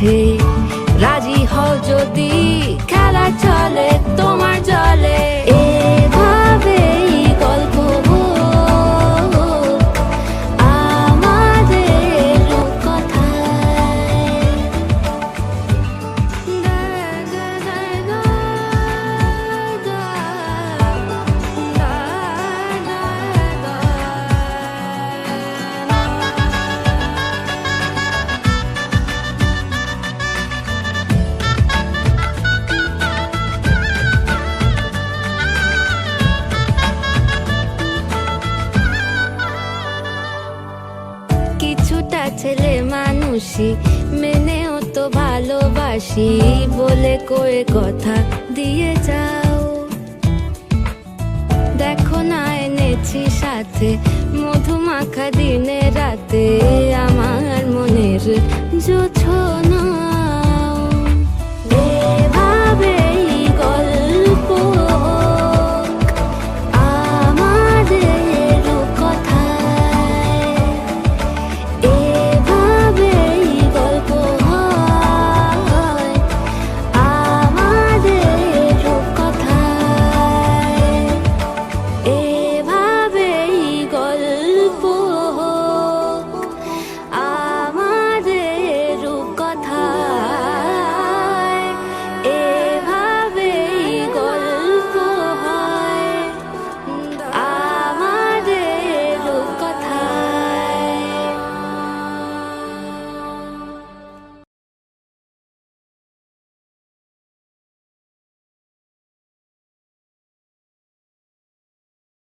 কাছে রাজি হও যদি খেলা চলে তোমার জলে এভাবেই গল্প আমাদের রূপকথায় কিছুটা ছেলে মানুষই মেনেও তো ভালোবাসি বলে কয়ে কথা দিয়ে যাও। দেখো না এনেছি সাথে মধুমাখা দিনে রাতে আমার মনের